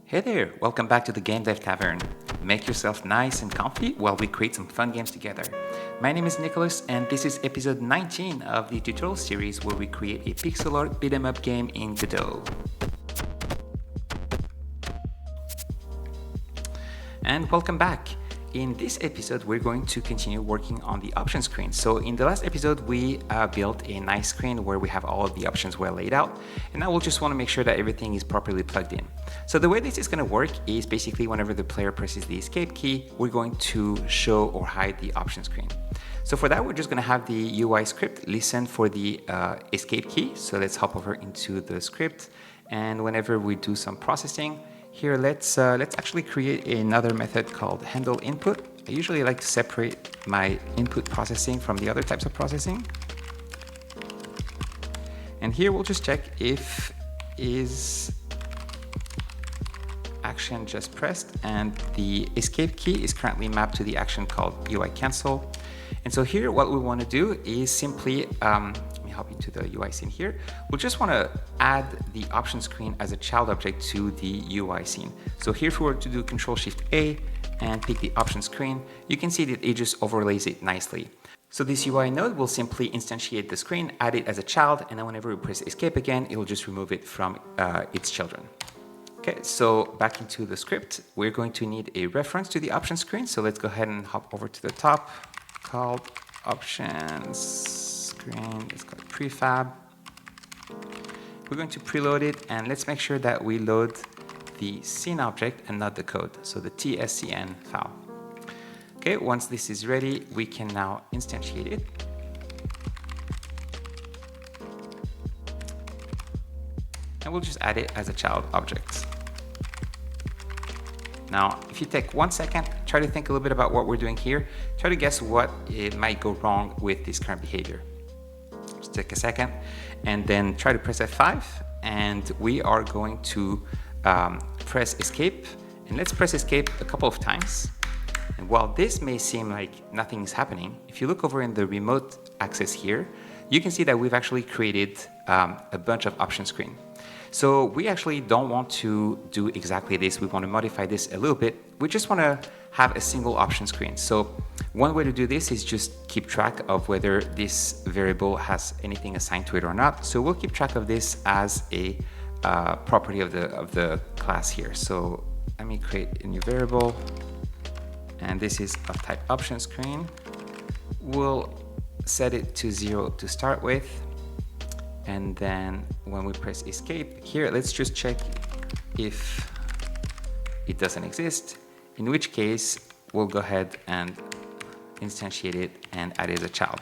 Hey there, welcome back to the GameDev Tavern. Make yourself nice and comfy while we create some fun games together. My name is Nicholas and this is episode 19 of the tutorial series where we create a pixel art beat-em-up game in Godot. And welcome back. In this episode, we're going to continue working on the option screen. So in the last episode, we built a nice screen where we have all of the options well laid out. And now we'll just want to make sure that everything is properly plugged in. So the way this is going to work is basically whenever the player presses the escape key, we're going to show or hide the option screen. So for that, we're just going to have the UI script listen for the escape key. So let's hop over into the script. And whenever we do some processing, here, let's actually create another method called handle input. I usually like to separate my input processing from the other types of processing. And here we'll just check if is action just pressed, and the escape key is currently mapped to the action called UI cancel. And so here what we want to do is simply hop into the UI scene here. We'll just want to add the option screen as a child object to the UI scene. So here if we were to do Control-Shift-A and pick the option screen, you can see that it just overlays it nicely. So this UI node will simply instantiate the screen, add it as a child, and then whenever we press escape again, it will just remove it from its children. Okay, so back into the script, we're going to need a reference to the option screen. So let's go ahead and hop over to the top, called options. It's called prefab. We're going to preload it, and let's make sure that we load the scene object and not the code, so the tscn file. Okay, once this is ready, we can now instantiate it. And we'll just add it as a child object. Now, if you take 1 second, try to think a little bit about what we're doing here. Try to guess what it might go wrong with this current behavior. Just take a second and then try to press F5, and we are going to press escape, and let's press escape a couple of times. And while this may seem like nothing is happening, if you look over in the remote access here, you can see that we've actually created a bunch of option screen. So we actually don't want to do exactly this. We want to modify this a little bit. We just want to have a single option screen. So one way to do this is just keep track of whether this variable has anything assigned to it or not. So we'll keep track of this as a property of the class here. So let me create a new variable, and this is of type option screen. We'll set it to 0 to start with. And then when we press escape here, let's just check if it doesn't exist, in which case we'll go ahead and instantiate it and add it as a child.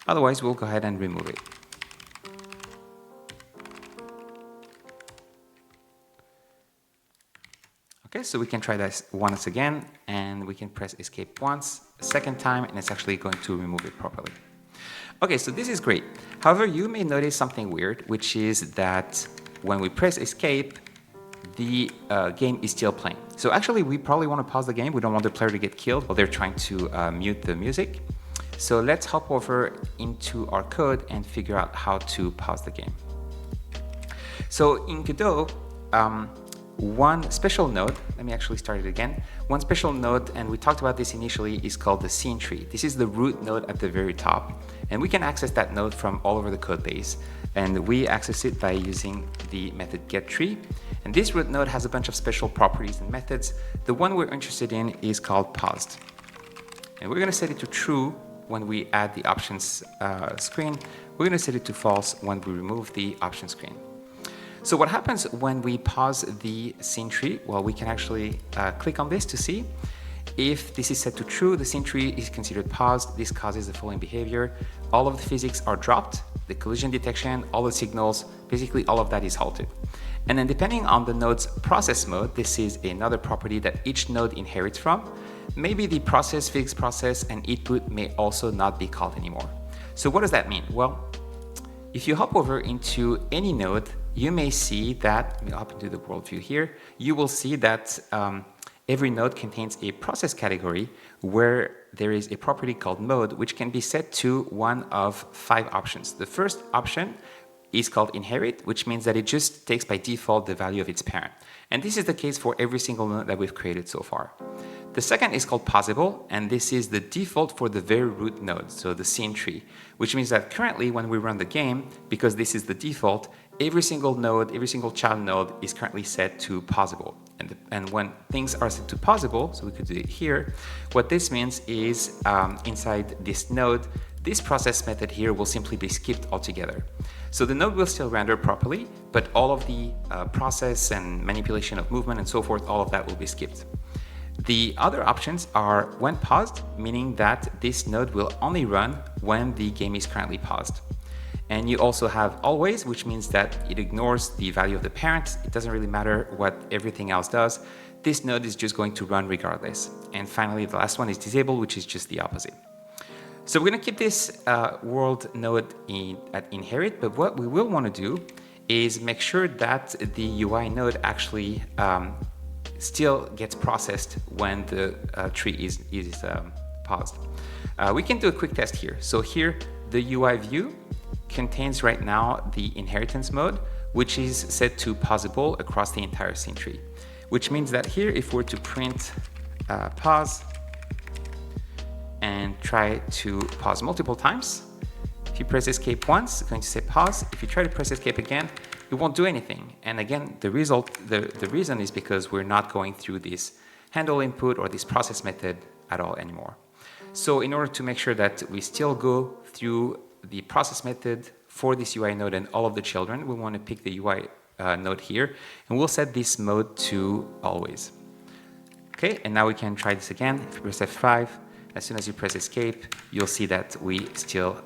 Otherwise, we'll go ahead and remove it. Okay, so we can try this once again, and we can press escape once, a second time, and it's actually going to remove it properly. Okay, so this is great. However, you may notice something weird, which is that when we press escape, the game is still playing. So actually, we probably want to pause the game. We don't want the player to get killed while they're trying to mute the music. So let's hop over into our code and figure out how to pause the game. So in Godot, one special node, let me actually start it again. One special node, and we talked about this initially, is called the scene tree. This is the root node at the very top, and we can access that node from all over the code base. And we access it by using the method getTree. And this root node has a bunch of special properties and methods. The one we're interested in is called paused. And we're going to set it to true when we add the options screen. We're going to set it to false when we remove the option screen. So what happens when we pause the scene tree? Well, we can actually click on this to see. If this is set to true, the scene tree is considered paused. This causes the following behavior. All of the physics are dropped, the collision detection, all the signals, basically all of that is halted. And then depending on the node's process mode, this is another property that each node inherits from. Maybe the process, physics process, and input may also not be called anymore. So what does that mean? Well, if you hop over into any node, you may see that, let me hop into the world view here, you will see that every node contains a process category where there is a property called mode, which can be set to one of 5 options. The first option is called inherit, which means that it just takes by default the value of its parent. And this is the case for every single node that we've created so far. The second is called possible, and this is the default for the very root node, so the scene tree, which means that currently when we run the game, because this is the default, every single node, every single child node is currently set to possible. And when things are set to possible, so we could do it here, what this means is inside this node, this process method here will simply be skipped altogether. So the node will still render properly, but all of the process and manipulation of movement and so forth, all of that will be skipped. The other options are when paused, meaning that this node will only run when the game is currently paused. And you also have always, which means that it ignores the value of the parent. It doesn't really matter what everything else does. This node is just going to run regardless. And finally, the last one is disabled, which is just the opposite. So we're going to keep this world node at inherit, but what we will want to do is make sure that the UI node actually still gets processed when the tree is paused. We can do a quick test here. So here, the UI view contains right now the inheritance mode, which is set to possible across the entire scene tree, which means that here, if we're to print pause and try to pause multiple times, if you press escape once, it's going to say pause. If you try to press escape again, it won't do anything. And again, the reason is because we're not going through this handle input or this process method at all anymore. So in order to make sure that we still go through the process method for this UI node and all of the children, we want to pick the UI node here, and we'll set this mode to always. Okay, and now we can try this again. If you press F5, as soon as you press escape, you'll see that we still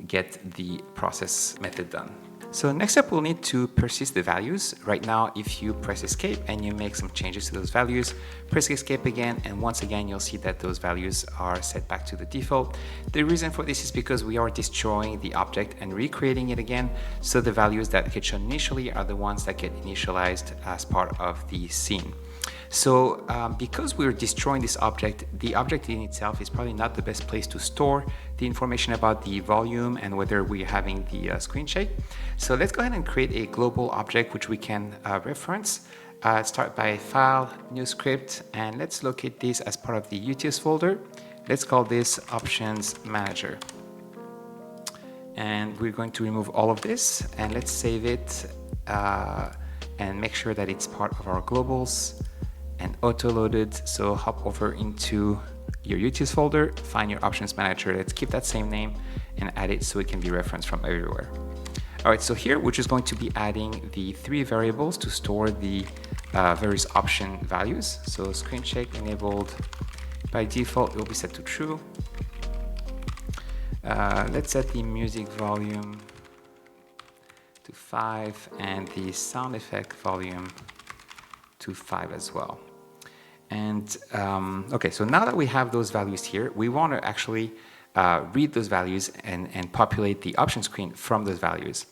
get the process method done. So next up, we'll need to persist the values. Right now, if you press escape and you make some changes to those values, press escape again, and once again, you'll see that those values are set back to the default. The reason for this is because we are destroying the object and recreating it again. So the values that get shown initially are the ones that get initialized as part of the scene. So because we're destroying this object, the object in itself is probably not the best place to store the information about the volume and whether we're having the screen shake. So let's go ahead and create a global object which we can reference. Start by file, new script, and let's locate this as part of the utils folder. Let's call this options manager. And we're going to remove all of this, and let's save it and make sure that it's part of our globals and auto-loaded. So hop over into your utils folder, find your options manager. Let's keep that same name and add it so it can be referenced from everywhere. All right, so here we're just going to be adding the 3 variables to store the various option values. So screen shake enabled, by default it will be set to true. Let's set the music volume to 5 and the sound effect volume to 5 as well. And okay, so now that we have those values here, we want to actually read those values and populate the option screen from those values.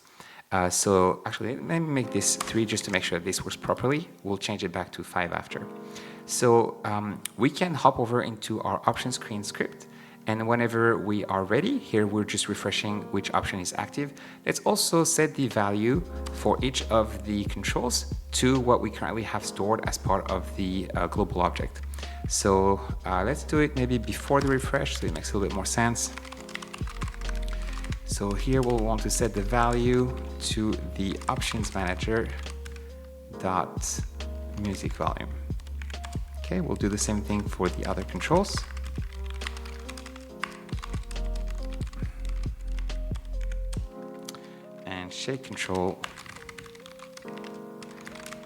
So actually, let me make this 3 just to make sure this works properly. We'll change it back to 5 after. So we can hop over into our option screen script, and whenever we are ready, here we're just refreshing which option is active. Let's also set the value for each of the controls to what we currently have stored as part of the global object. So let's do it maybe before the refresh, so it makes a little bit more sense. So here we'll want to set the value to the options manager dot music volume. Okay, we'll do the same thing for the other controls. And shake control,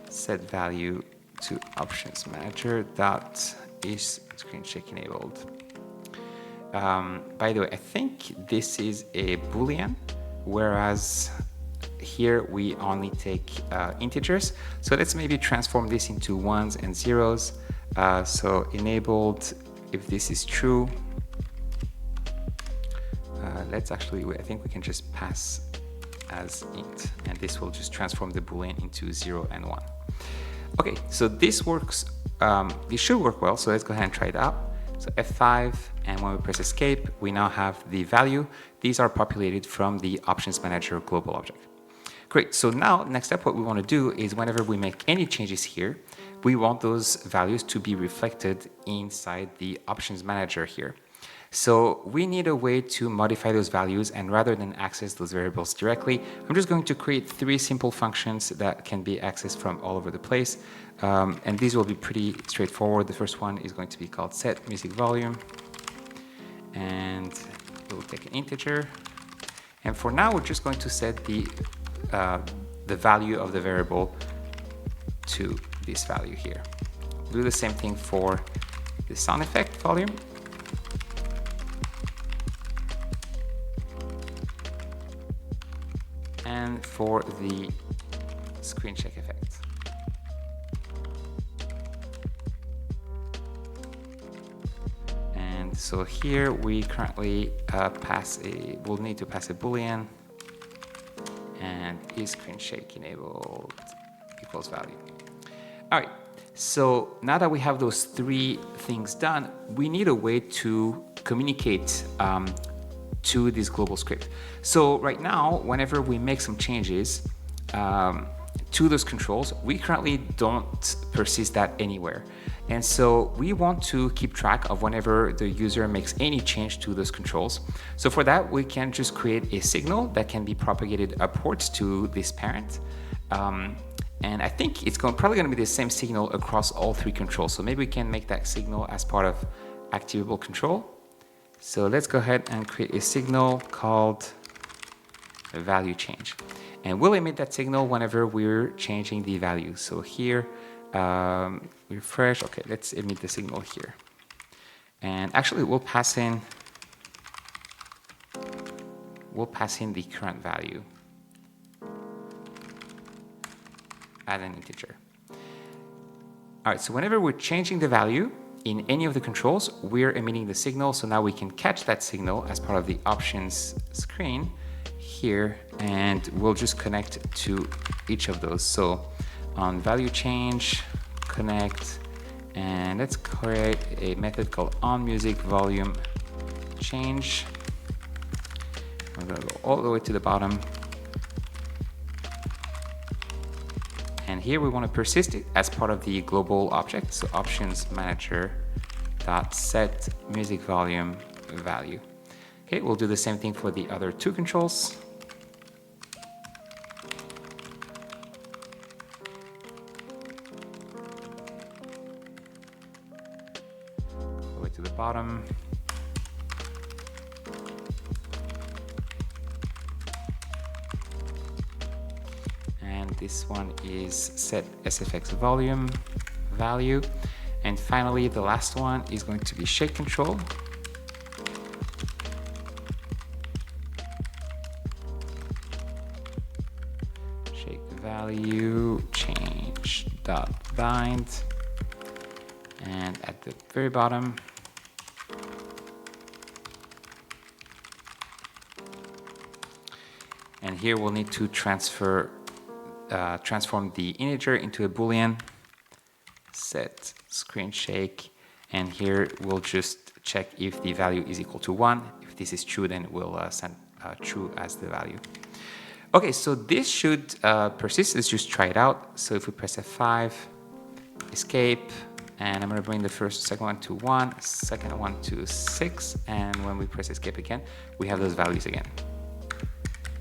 set value to options manager dot is screen shake enabled. By the way, I think this is a Boolean, whereas here we only take integers. So let's maybe transform this into ones and zeros. So enabled, if this is true, let's actually, I think we can just pass as int, and this will just transform the Boolean into 0 and 1. Okay, so this works, this should work well, so let's go ahead and try it out. So F5, and when we press escape, we now have the value. These are populated from the options manager global object. Great, so now next up what we want to do is whenever we make any changes here, we want those values to be reflected inside the options manager here. So we need a way to modify those values, and rather than access those variables directly, I'm just going to create 3 simple functions that can be accessed from all over the place. And these will be pretty straightforward. The first one is going to be called set music volume, and we'll take an integer. And for now, we're just going to set the value of the variable to this value here. We'll do the same thing for the sound effect volume. And for the screen check effect. And so here we currently we'll need to pass a boolean, and is screen shake enabled equals value. All right, so now that we have those 3 things done, we need a way to communicate to this global script. So right now, whenever we make some changes to those controls, we currently don't persist that anywhere. And so we want to keep track of whenever the user makes any change to those controls. So for that, we can just create a signal that can be propagated upwards to this parent. And I think it's probably going to be the same signal across all 3 controls. So maybe we can make that signal as part of activable control. So let's go ahead and create a signal called a value change. And we'll emit that signal whenever we're changing the value. So here, refresh. Okay, let's emit the signal here. And actually, we'll pass in the current value as an integer. All right, so whenever we're changing the value in any of the controls, we're emitting the signal. So now we can catch that signal as part of the options screen here, and we'll just connect to each of those. So on value change, connect, and let's create a method called onMusicVolumeChange. We're going to go all the way to the bottom. And here we want to persist it as part of the global object. So options manager dot set music volume value. Okay, we'll do the same thing for the other 2 controls. All the way to the bottom. And this one is set SFX volume value. And finally, the last one is going to be shake control. Shake value change dot bind. And at the very bottom, and here we'll need to transform the integer into a boolean, set screen shake, and here we'll just check if the value is equal to 1. If this is true, then we'll send true as the value. Okay, so this should persist. Let's just try it out. So if we press F5, escape, and I'm going to bring the second one to 1, second one to 6, and when we press escape again, we have those values again.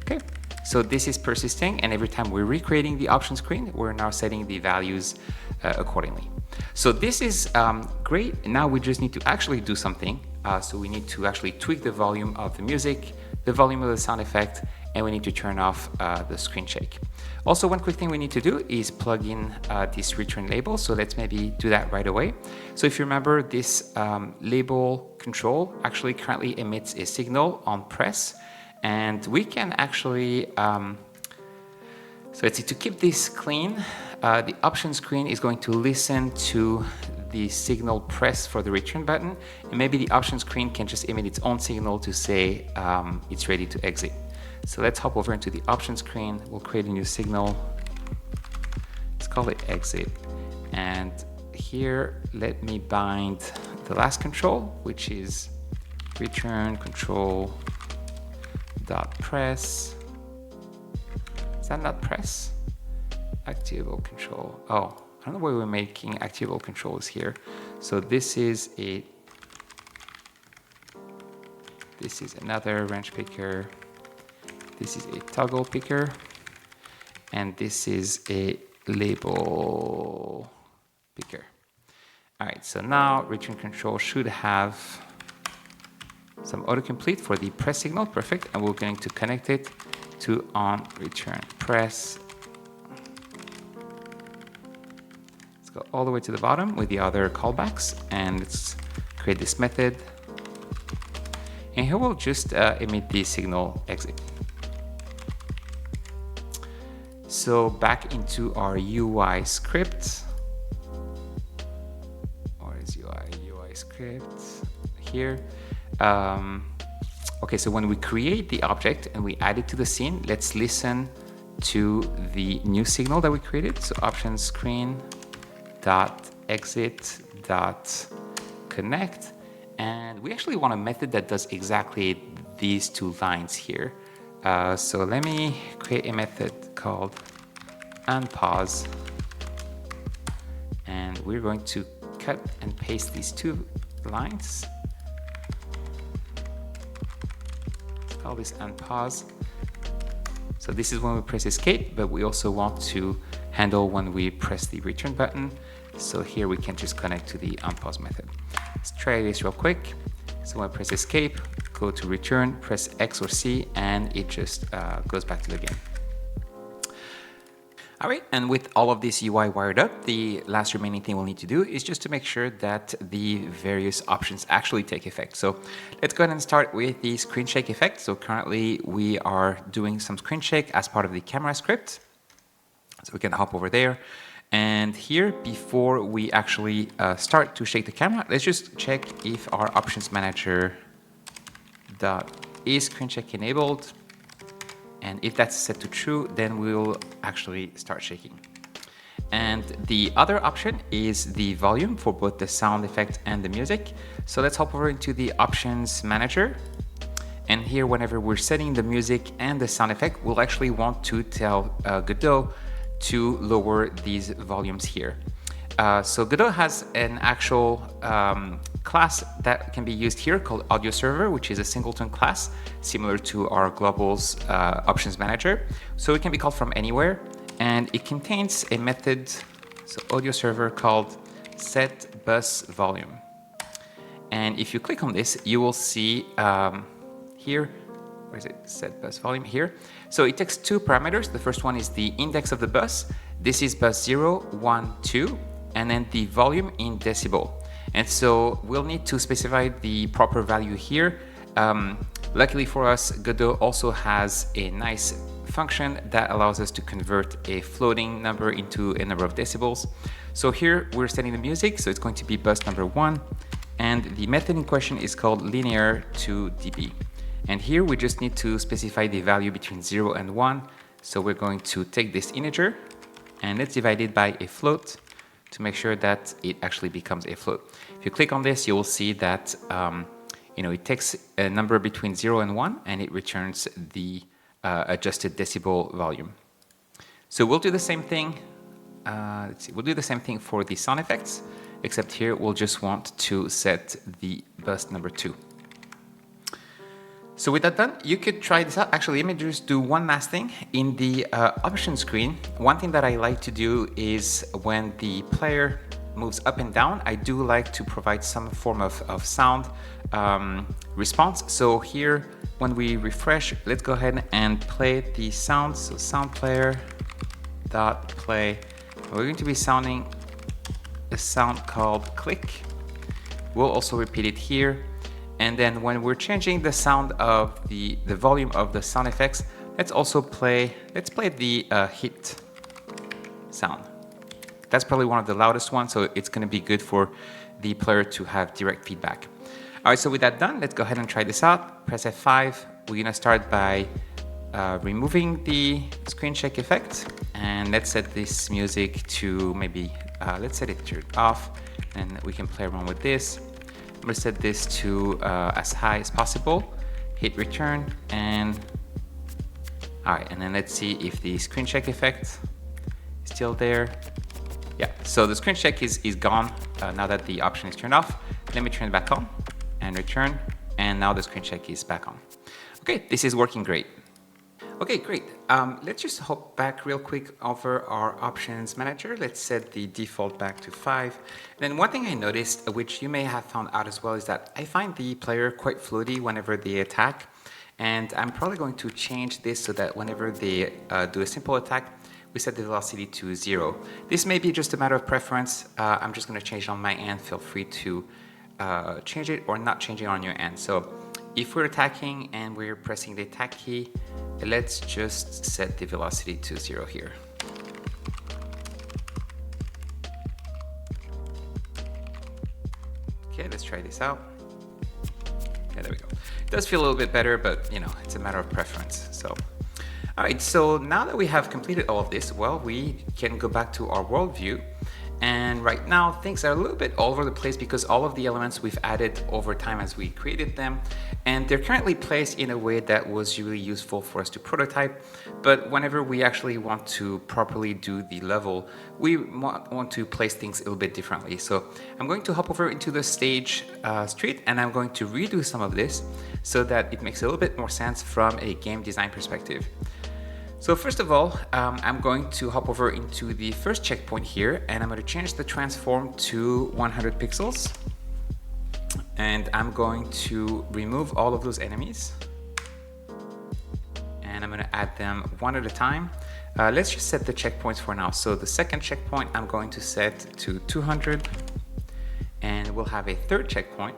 Okay. So this is persisting, and every time we're recreating the option screen, we're now setting the values accordingly. So this is great. Now we just need to actually do something. So we need to actually tweak the volume of the music, the volume of the sound effect, and we need to turn off the screen shake. Also, one quick thing we need to do is plug in this return label. So let's maybe do that right away. So if you remember, this label control actually currently emits a signal on press. And we can actually, so let's see, to keep this clean, the option screen is going to listen to the signal press for the return button. And maybe the option screen can just emit its own signal to say it's ready to exit. So let's hop over into the option screen. We'll create a new signal. Let's call it exit. And here, let me bind the last control, which is return control dot press Is that not press? Activable control. Oh, I don't know why we're making activable controls here. So this is another wrench picker. This is a toggle picker. And this is a label picker. All right, so now return control should have some autocomplete for the press signal. Perfect. And we're going to connect it to on return press. Let's go all the way to the bottom with the other callbacks, and let's create this method. And here we'll just emit the signal exit. So back into our UI script. Or is UI script here? Okay, so when we create the object and we add it to the scene, let's listen to the new signal that we created. So options screen dot exit dot connect, and we actually want a method that does exactly these two lines here. So let me create a method called unpause, and we're going to cut and paste these two lines. Let's call this unpause. So this is when we press escape, but we also want to handle when we press the return button. So here we can just connect to the unpause method. Let's try this real quick. So when I press escape, go to return, press X or C, and it just goes back to the game. All right, and with all of this UI wired up, the last remaining thing we'll need to do is just to make sure that the various options actually take effect. So let's go ahead and start with the screen shake effect. So currently we are doing some screen shake as part of the camera script. So we can hop over there. And here, before we actually start to shake the camera, let's just check if our options manager is screen shake enabled. And if that's set to true, then we'll actually start shaking. And the other option is the volume for both the sound effect and the music. So let's hop over into the options manager. And here, whenever we're setting the music and the sound effect, we'll actually want to tell Godot to lower these volumes here. So Godot has an actual class that can be used here called audio server, which is a singleton class similar to our global's options manager. So it can be called from anywhere, and it contains a method, so audio server, called set bus volume. And if you click on this, you will see here, where is it? Set bus volume here. So it takes two parameters. The first one is the index of the bus. This is bus 0, 1, 2, and then the volume in decibel. And so we'll need to specify the proper value here. Luckily for us, Godot also has a nice function that allows us to convert a floating number into a number of decibels. So here we're setting the music, so it's going to be bus number 1, and the method in question is called linear to dB. And here we just need to specify the value between 0 and 1. So we're going to take this integer and let's divide it by a float to make sure that it actually becomes a float. If you click on this, you will see that it takes a number between 0 and 1 and it returns the adjusted decibel volume. So we'll do the same thing. We'll do the same thing for the sound effects, except here we'll just want to set the bus number 2. So with that done, you could try this out. Actually, let me just do one last thing. In the option screen, one thing that I like to do is when the player moves up and down, I do like to provide some form of sound response. So here, when we refresh, let's go ahead and play the sound. So sound player dot play. We're going to be sounding a sound called click. We'll also repeat it here. And then when we're changing the sound of the volume of the sound effects, let's play the hit sound. That's probably one of the loudest ones, so it's going to be good for the player to have direct feedback. All right, so with that done, let's go ahead and try this out. Press F5. We're going to start by removing the screen shake effect, and let's set this music to maybe, let's set it to off, and we can play around with this. I'm going to set this to as high as possible, hit return, and All right, and then let's see if the screen check effect is still there. Yeah, so the screen check is gone now that the option is turned off. Let me turn it back on and return, and now the screen check is back on. Okay, this is working great. Okay, great. Let's just hop back real quick over our options manager. Let's set the default back to 5. And then one thing I noticed, which you may have found out as well, is that I find the player quite floaty whenever they attack. And I'm probably going to change this so that whenever they do a simple attack, we set the velocity to 0. This may be just a matter of preference. I'm just going to change it on my end. Feel free to change it or not change it on your end. So if we're attacking and we're pressing the attack key, let's just set the velocity to 0 here. Okay, let's try this out. Yeah, there we go. It does feel a little bit better, but you know, it's a matter of preference. So, all right, so now that we have completed all of this, well, we can go back to our world view. And right now things are a little bit all over the place because all of the elements we've added over time as we created them, and they're currently placed in a way that was really useful for us to prototype. But whenever we actually want to properly do the level, we want to place things a little bit differently. So I'm going to hop over into the stage street, and I'm going to redo some of this so that it makes a little bit more sense from a game design perspective. So first of all, I'm going to hop over into the first checkpoint here, and I'm going to change the transform to 100 pixels. And I'm going to remove all of those enemies. And I'm going to add them one at a time. Let's just set the checkpoints for now. So the second checkpoint I'm going to set to 200. And we'll have a third checkpoint.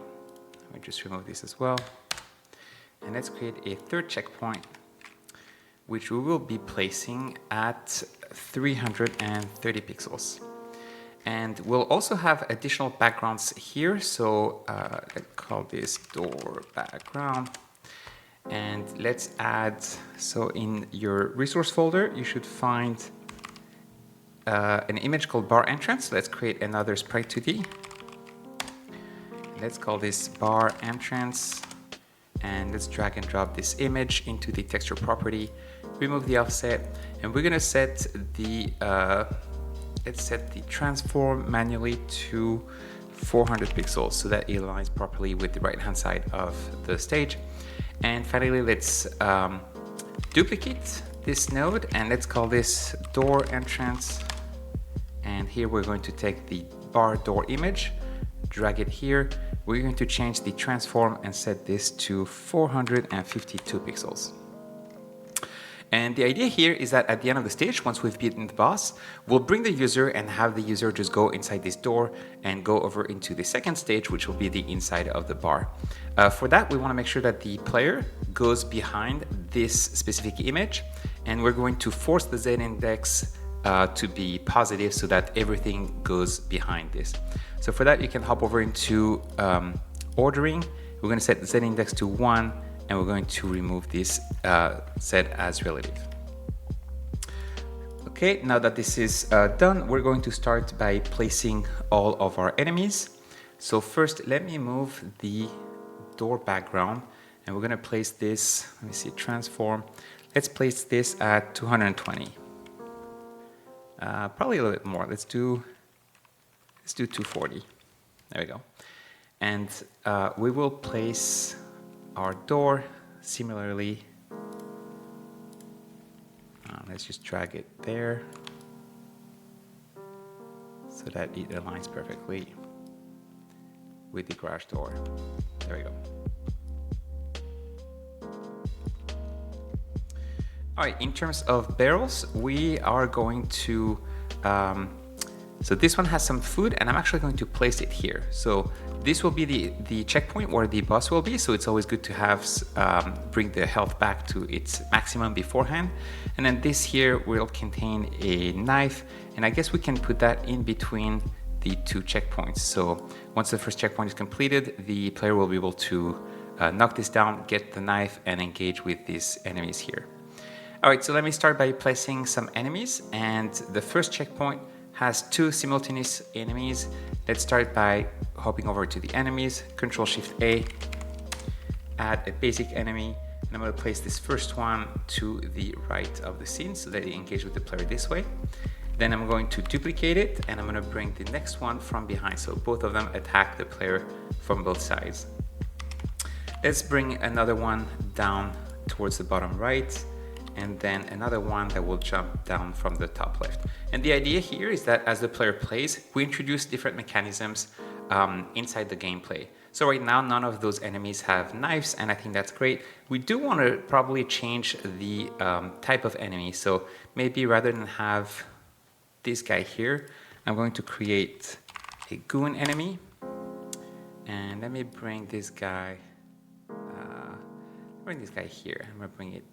Let me just remove this as well. And let's create a third checkpoint, which we will be placing at 330 pixels. And we'll also have additional backgrounds here. So let's call this door background. And let's add, so in your resource folder, you should find an image called bar entrance. Let's create another sprite 2D. Let's call this bar entrance. And let's drag and drop this image into the texture property, remove the offset, and we're gonna set the let's set the transform manually to 400 pixels so that it aligns properly with the right hand side of the stage. And finally, let's duplicate this node, and let's call this door entrance. And here we're going to take the bar door image, drag it here. We're going to change the transform and set this to 452 pixels. And the idea here is that at the end of the stage, once we've beaten the boss, we'll bring the user and have the user just go inside this door and go over into the second stage, which will be the inside of the bar. For that, we want to make sure that the player goes behind this specific image, and we're going to force the z-index to be positive so that everything goes behind this. So for that, you can hop over into ordering. We're going to set the z-index to 1, and we're going to remove this set as relative. Okay, now that this is done, we're going to start by placing all of our enemies. So first, let me move the door background, and we're going to place this, let me see, transform. Let's place this at 220. Probably a little bit more. Let's do 240. There we go. And we will place our door similarly. Let's just drag it there so that it aligns perfectly with the garage door. There we go. All right, in terms of barrels, we are going to, so this one has some food, and I'm actually going to place it here. So this will be the checkpoint where the boss will be, so it's always good to have, bring the health back to its maximum beforehand. And then this here will contain a knife, and I guess we can put that in between the two checkpoints. So once the first checkpoint is completed, the player will be able to knock this down, get the knife, and engage with these enemies here. All right, so let me start by placing some enemies, and the first checkpoint has 2 simultaneous enemies. Let's start by hopping over to the enemies, Control-Shift-A, add a basic enemy, And I'm going to place this first one to the right of the scene so that it engages with the player this way. Then I'm going to duplicate it, and I'm going to bring the next one from behind, so both of them attack the player from both sides. Let's bring another one down towards the bottom right, and then another one that will jump down from the top left. And the idea here is that as the player plays, we introduce different mechanisms inside the gameplay. So right now, none of those enemies have knives, and I think that's great. We do want to probably change the type of enemy. So maybe rather than have this guy here, I'm going to create a goon enemy. And let me bring this guy, here. I'm going to bring it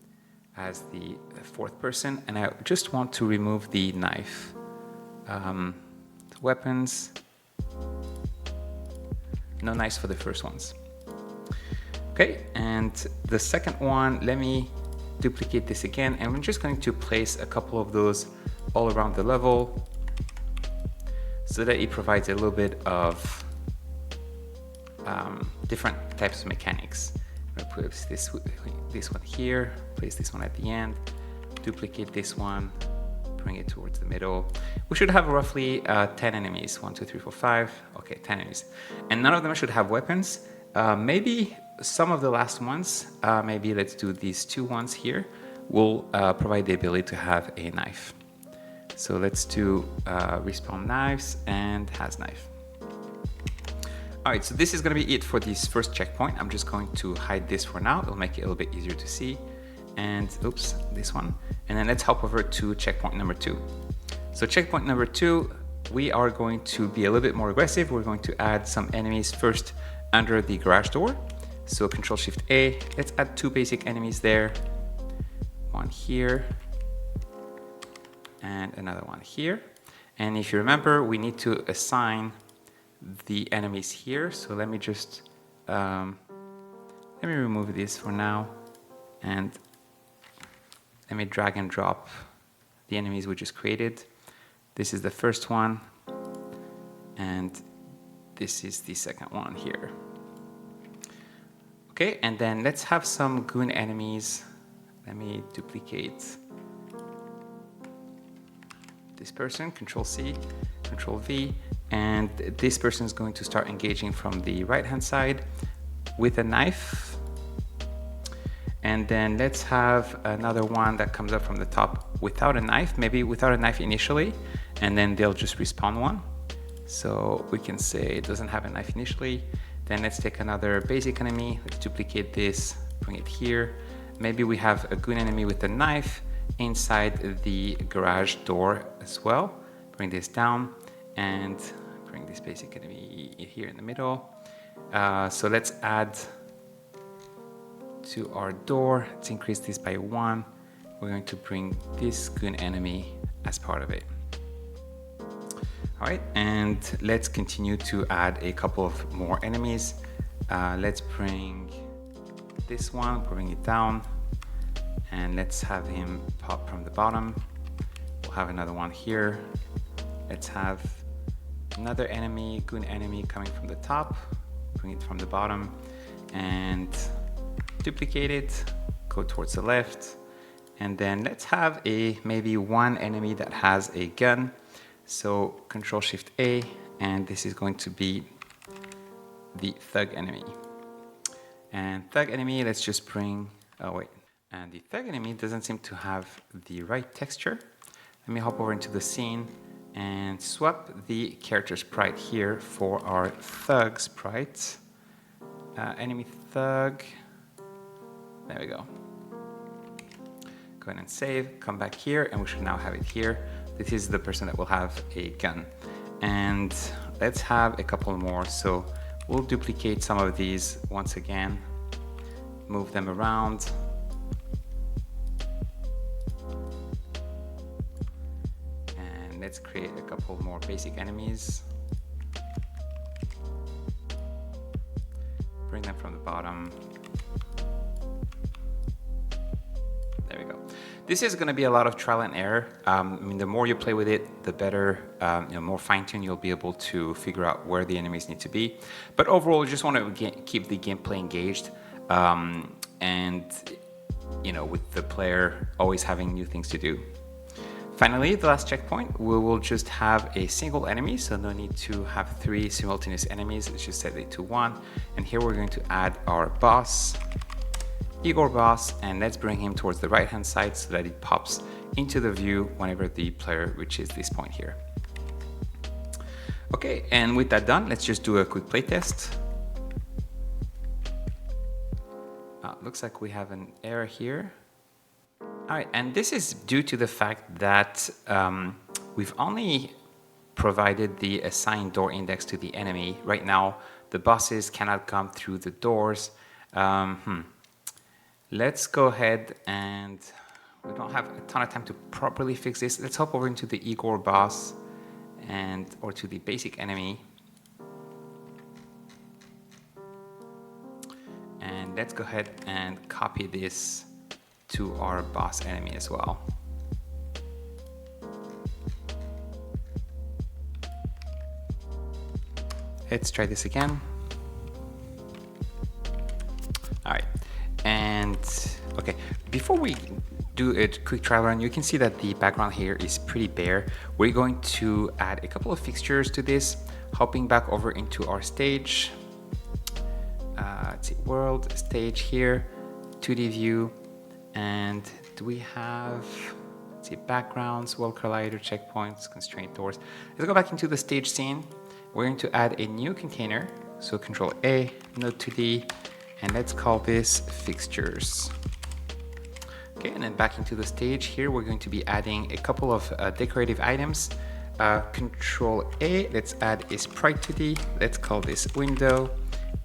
as the fourth person, and I just want to remove the knife. Weapons. No knives for the first ones. Okay, and the second one, let me duplicate this again, and we're just going to place a couple of those all around the level so that it provides a little bit of different types of mechanics. I'm going to place this one here, place this one at the end, duplicate this one, bring it towards the middle. We should have roughly 10 enemies. 1, 2, 3, 4, 5. Okay, 10 enemies. And none of them should have weapons. Maybe some of the last ones, maybe let's do these two ones here, will provide the ability to have a knife. So let's do respawn knives and has knife. All right, so this is going to be it for this first checkpoint. I'm just going to hide this for now. It'll make it a little bit easier to see. And oops, this one. And then let's hop over to checkpoint number 2. So checkpoint number 2, we are going to be a little bit more aggressive. We're going to add some enemies first under the garage door. So Control-Shift-A, let's add 2 basic enemies there. One here, and another one here. And if you remember, we need to assign the enemies here. So let me just, let me remove this for now. And let me drag and drop the enemies we just created. This is the first one, and this is the second one here. Okay, and then let's have some goon enemies. Let me duplicate this person, Control-C, Control-V, and this person is going to start engaging from the right-hand side with a knife. And then let's have another one that comes up from the top without a knife, maybe without a knife initially, and then they'll just respawn one. So we can say it doesn't have a knife initially. Then let's take another basic enemy. Let's duplicate this, bring it here. Maybe we have a goon enemy with a knife inside the garage door as well. Bring this down and bring this basic enemy here in the middle. So let's add to our door. Let's increase this by 1. We're going to bring this goon enemy as part of it. All right, and let's continue to add a couple of more enemies. Let's bring this one, bring it down, and let's have him pop from the bottom. We'll have another one here. Let's have another enemy, goon enemy coming from the top, bring it from the bottom, and duplicate it, go towards the left, and then let's have maybe one enemy that has a gun. So Control-Shift-A, and this is going to be the thug enemy. And thug enemy, let's just bring, oh wait, and the thug enemy doesn't seem to have the right texture. Let me hop over into the scene and swap the character sprite here for our thug sprite. Enemy thug, there we go. Go ahead and save, come back here, and we should now have it here. This is the person that will have a gun. And let's have a couple more. So we'll duplicate some of these once again, move them around. And let's create a couple more basic enemies. Bring them from the bottom. There we go. This is going to be a lot of trial and error. I mean, the more you play with it, the better, more fine-tuned you'll be able to figure out where the enemies need to be. But overall, you just want to keep the gameplay engaged. And with the player always having new things to do. Finally, the last checkpoint, we will just have a single enemy, so no need to have 3 simultaneous enemies. Let's just set it to 1. And here we're going to add our boss, Igor boss, and let's bring him towards the right hand side so that it pops into the view whenever the player reaches this point here. Okay, and with that done, let's just do a quick playtest. Looks like we have an error here. All right, and this is due to the fact that we've only provided the assigned door index to the enemy. Right now, the bosses cannot come through the doors. Let's go ahead, and we don't have a ton of time to properly fix this. Let's hop over into the Igor boss or to the basic enemy. And let's go ahead and copy this to our boss enemy as well. Let's try this again. All right, and okay, before we do a quick trial run, you can see that the background here is pretty bare. We're going to add a couple of fixtures to this, hopping back over into our stage. Let's see, world, stage here, 2D view. And do we have, let's see, backgrounds, world collider, checkpoints, constraint doors. Let's go back into the stage scene. We're going to add a new container. So Control A, Node 2D, and let's call this fixtures. Okay, and then back into the stage here, we're going to be adding a couple of decorative items. Control A, let's add a sprite 2D. Let's call this window.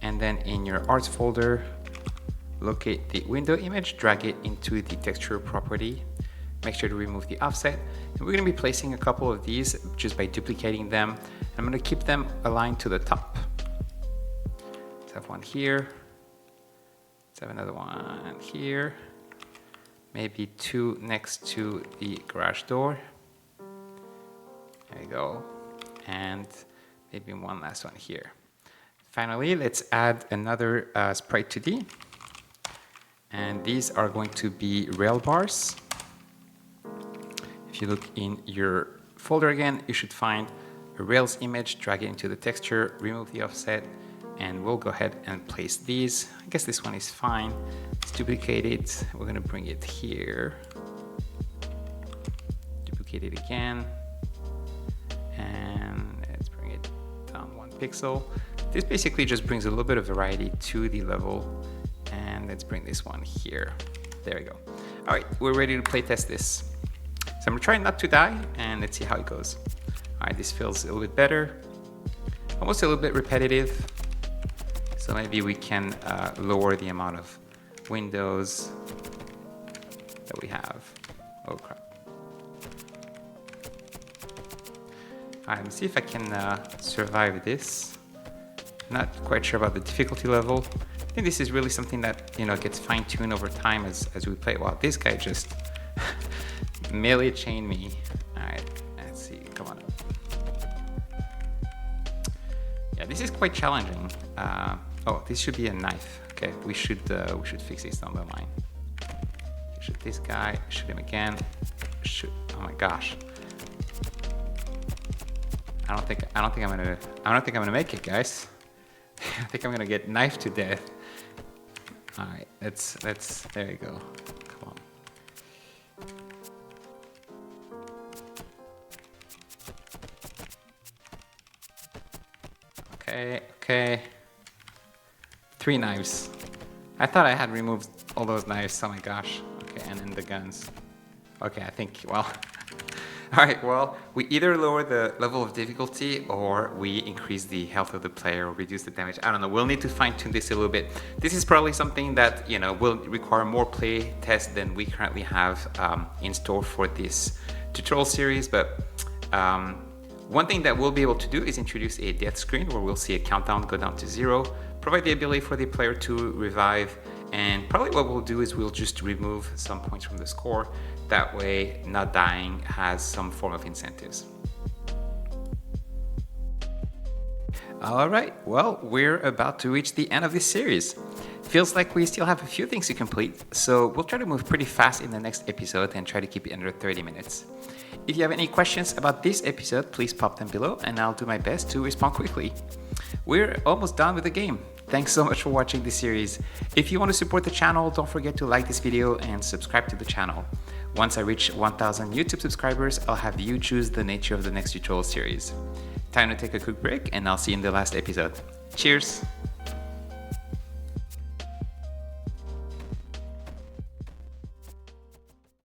And then in your arts folder, locate the window image, drag it into the texture property. Make sure to remove the offset. And we're going to be placing a couple of these just by duplicating them. I'm going to keep them aligned to the top. Let's have one here. Let's have another one here. Maybe 2 next to the garage door. There you go. And maybe one last one here. Finally, let's add another sprite 2D. And these are going to be rail bars. If you look in your folder again, you should find a rails image, drag it into the texture, remove the offset, and we'll go ahead and place these. I guess this one is fine. Let's duplicate it. We're going to bring it here. Duplicate it again. And let's bring it down 1 pixel. This basically just brings a little bit of variety to the level. And let's bring this one here. There we go. All right, we're ready to play test this. So I'm gonna try not to die, and let's see how it goes. All right, this feels a little bit better. Almost a little bit repetitive. So maybe we can lower the amount of windows that we have. Oh crap. All right, let me see if I can survive this. Not quite sure about the difficulty level. I think this is really something that gets fine-tuned over time as we play. Wow, this guy just melee chained me. All right, let's see. Come on up. Yeah, this is quite challenging. Oh, this should be a knife. Okay, we should fix this down the line. Shoot this guy. Shoot him again. Shoot. Oh my gosh. I don't think I'm gonna make it, guys. I think I'm gonna get knifed to death. All right, let's. There you go. Come on. Okay. 3 knives. I thought I had removed all those knives. Oh my gosh. Okay, and then the guns. Okay, I think. Well. All right, well, we either lower the level of difficulty or we increase the health of the player or reduce the damage. I don't know. We'll need to fine-tune this a little bit. This is probably something that, will require more play tests than we currently have in store for this tutorial series. But one thing that we'll be able to do is introduce a death screen where we'll see a countdown go down to 0, provide the ability for the player to revive, and probably what we'll do is we'll just remove some points from the score. That way, not dying has some form of incentives. All right, well, we're about to reach the end of this series. Feels like we still have a few things to complete, so we'll try to move pretty fast in the next episode and try to keep it under 30 minutes. If you have any questions about this episode, please pop them below and I'll do my best to respond quickly. We're almost done with the game. Thanks so much for watching this series. If you want to support the channel, don't forget to like this video and subscribe to the channel. Once I reach 1,000 YouTube subscribers, I'll have you choose the nature of the next tutorial series. Time to take a quick break and I'll see you in the last episode. Cheers!